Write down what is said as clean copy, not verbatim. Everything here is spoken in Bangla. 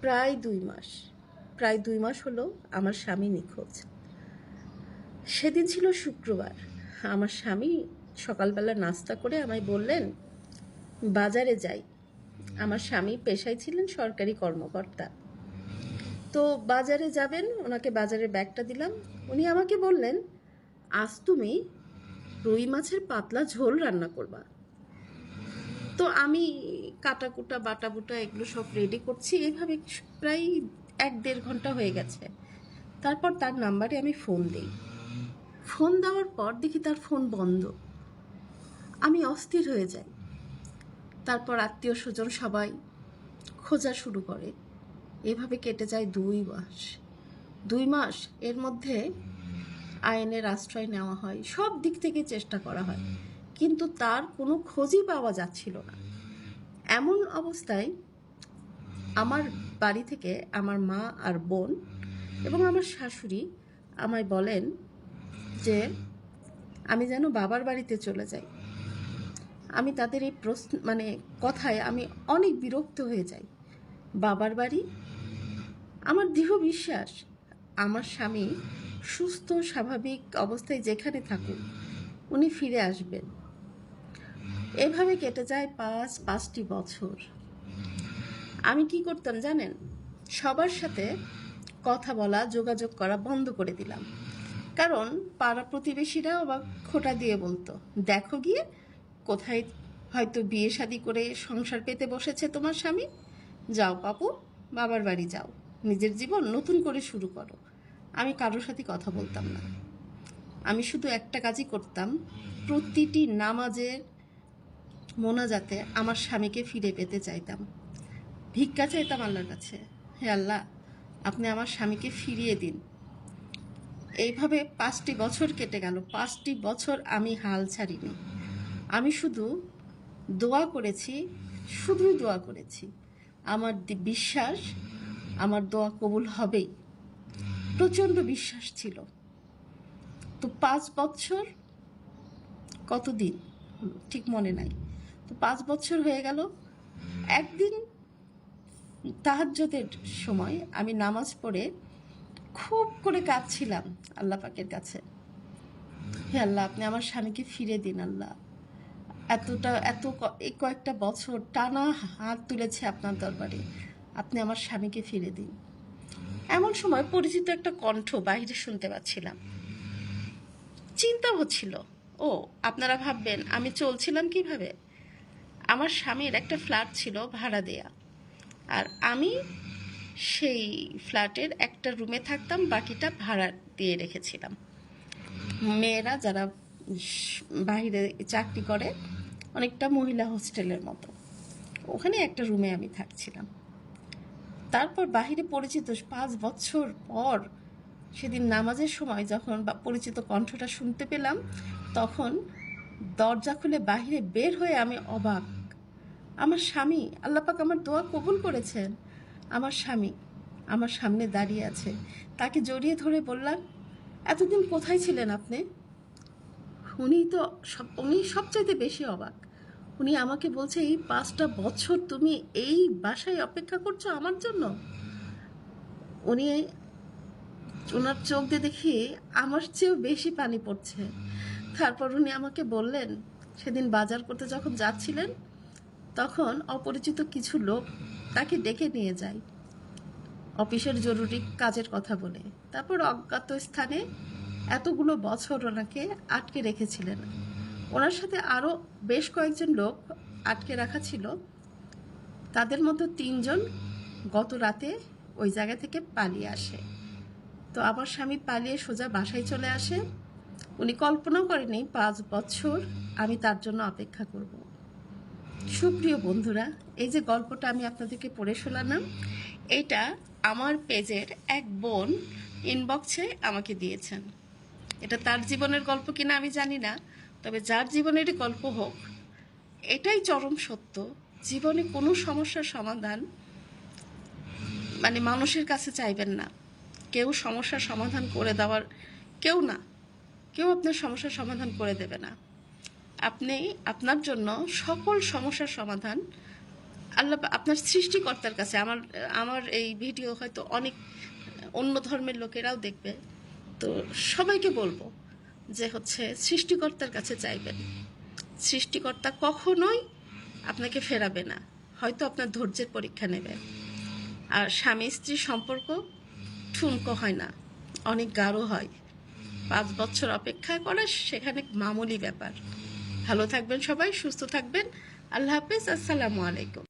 প্রায় 2 মাস, প্রায় 2 মাস হলো আমার স্বামী নিখোঁজ। সেদিন ছিল শুক্রবার। আমার স্বামী সকালবেলা নাস্তা করে আমায় বললেন বাজারে যাই। আমার স্বামী পেশায় ছিলেন সরকারি কর্মকর্তা। তো বাজারে যাবেন, ওনাকে বাজারের ব্যাগটা দিলাম। উনি আমাকে বললেন আজ তুমি রুই মাছের পাতলা ঝোল রান্না করবা। তো আমি কাটাকুটা বাটাবুটা এগুলো সব রেডি করছি। এইভাবে প্রায় 1-1.5 ঘন্টা হয়ে গেছে। তারপর তার নাম্বারে আমি ফোন দিই। ফোন দেওয়ার পর দেখি তার ফোন বন্ধ। আমি অস্থির হয়ে যাই। তারপর আত্মীয় স্বজন সবাই খোঁজা শুরু করে। এভাবে কেটে যায় 2 মাস। 2 মাস এর মধ্যে আইনের আশ্রয় নেওয়া হয়, সব দিক থেকে চেষ্টা করা হয়, কিন্তু তার কোনো খোঁজই পাওয়া যাচ্ছিল না। এমন অবস্থায় আমার বাড়ি থেকে আমার মা আর বোন এবং আমার শাশুড়ি আমায় বলেন যে আমি যেন বাবার বাড়িতে চলে যাই। আমি তাদের এই কথায় আমি অনেক বিরক্ত হয়ে যাই। বাবার বাড়ি? আমার দৃঢ় বিশ্বাস আমার স্বামী সুস্থ স্বাভাবিক অবস্থায় যেখানে থাকুক উনি ফিরে আসবেন। এভাবে কেটে যায় 5টি বছর। আমি কি করতাম জানেন? সবার সাথে কথা বলা, যোগাযোগ করা বন্ধ করে দিলাম। কারণ পাড়া প্রতিবেশীরাও আবার খোঁটা দিয়ে বলতো, দেখো গিয়ে কোথায় হয়তো বিয়ে শাদী করে সংসার পেতে বসেছে তোমার স্বামী। যাও পাপু, বাবার বাড়ি যাও, নিজের জীবন নতুন করে শুরু করো। আমি কারোর সাথে কথা বলতাম না। আমি শুধু একটা কাজই করতাম, প্রতিটি নামাজের মোনাজাতে আমার স্বামীকে ফিরে পেতে চাইতাম, ভিক্ষা চাইতাম আল্লাহর কাছে, হে আল্লাহ আপনি আমার স্বামীকে ফিরিয়ে দিন। এইভাবে 5টি বছর কেটে গেল। 5টি বছর আমি হাল ছাড়িনি। আমি শুধু দোয়া করেছি, শুধুই দোয়া করেছি। আমার বিশ্বাস আমার দোয়া কবুল হবেই, প্রচণ্ড বিশ্বাস ছিল। তো 5 বছর কতদিন ঠিক মনে নাই। তো 5 বছর হয়ে গেল। একদিন তাহাজ্জুদের সময় আমি নামাজ পড়ে খুব করে কাঁদছিলাম আল্লাহ পাকের কাছে, হে আল্লাহ আপনি আমার স্বামীকে ফিরে দিন। আল্লাহ এই কয়েকটা বছর টানা হাত তুলেছে আপনার দরবারে, আপনি আমার স্বামীকে ফিরে দিন। এমন সময় পরিচিত একটা কণ্ঠ বাইরে শুনতে পাচ্ছিলাম। চিন্তা হচ্ছিল, ও আপনারা ভাববেন আমি চলছিলাম কিভাবে। আমার স্বামীর একটা ফ্ল্যাট ছিল ভাড়া দেয়া, আর আমি সেই ফ্ল্যাটের একটা রুমে থাকতাম, বাকিটা ভাড়া দিয়ে রেখেছিলাম। মেয়েরা যারা বাইরে চাকরি করে, অনেকটা মহিলা হোস্টেলের মতো, ওখানে একটা রুমে আমি থাকছিলাম। তারপর বাহিরে পরিচিত 5 বছর পর সেদিন নামাজের সময় যখন পরিচিত কণ্ঠটা শুনতে পেলাম, তখন দরজা খুলে বাহিরে বের হয়ে আমি অবাক। আমার স্বামী, আল্লাপাক আমার দোয়া কবুল করেছেন। আমার স্বামী আমার সামনে দাঁড়িয়ে আছে। তাকে জড়িয়ে ধরে বললাম, এতদিন কোথায় ছিলেন আপনি? উনি সবচাইতে বেশি অবাক। উনি আমাকে বলছে, এই 5টা বছর তুমি এই বাসায় অপেক্ষা করছো আমার জন্য? ওনার চোখ দিয়ে দেখি আমার চেয়েও বেশি পানি পড়ছে। তারপর উনি আমাকে বললেন, সেদিন বাজার করতে যখন যাচ্ছিলেন তখন অপরিচিত কিছু লোক তাকে ডেকে নিয়ে যায় অফিসের জরুরি কাজের কথা বলে। তারপর অজ্ঞাত স্থানে এতগুলো বছর ওনাকে আটকে রেখেছিলেন। ওনার সাথে আরও বেশ কয়েকজন লোক আটকে রাখা ছিল। তাদের মধ্যে 3 জন গত রাতে ওই জায়গা থেকে পালিয়ে আসে। তো আমার স্বামী পালিয়ে সোজা বাসায় চলে আসে। উনি কল্পনাও করেনি 5 বছর আমি তার জন্য অপেক্ষা করব। সুপ্রিয় বন্ধুরা, এই যে গল্পটা আমি আপনাদেরকে পড়ে শোনালাম, এটা আমার পেজের এক বোন ইনবক্সে আমাকে দিয়েছেন। এটা তার জীবনের গল্প কিনা আমি জানি না, তবে যার জীবনেরই গল্প হোক, এটাই চরম সত্য। জীবনে কোনো সমস্যার সমাধান মানুষের কাছে চাইবেন না। কেউ সমস্যার সমাধান করে দেওয়ার কেউ আপনার সমস্যার সমাধান করে দেবে না। আপনি আপনার জন্য সকল সমস্যার সমাধান আল্লাহ আপনার সৃষ্টিকর্তার কাছে আমার আমার এই ভিডিও হয়তো অনেক অন্য ধর্মের লোকেরাও দেখবে, তো সবাইকে বলবো যে হচ্ছে সৃষ্টিকর্তার কাছে চাইবেন। সৃষ্টিকর্তা কখনোই আপনাকে ফেরাবে না, হয়তো আপনার ধৈর্যের পরীক্ষা নেবে। আর স্বামী স্ত্রীর সম্পর্ক ঠুনকো হয় না, অনেক গাঢ় হয়। 5 বছর অপেক্ষা করা সেখানে মামুলি ব্যাপার। ভালো থাকবেন সবাই, সুস্থ থাকবেন। আল্লাহ হাফেজ, আসসালামু আলাইকুম।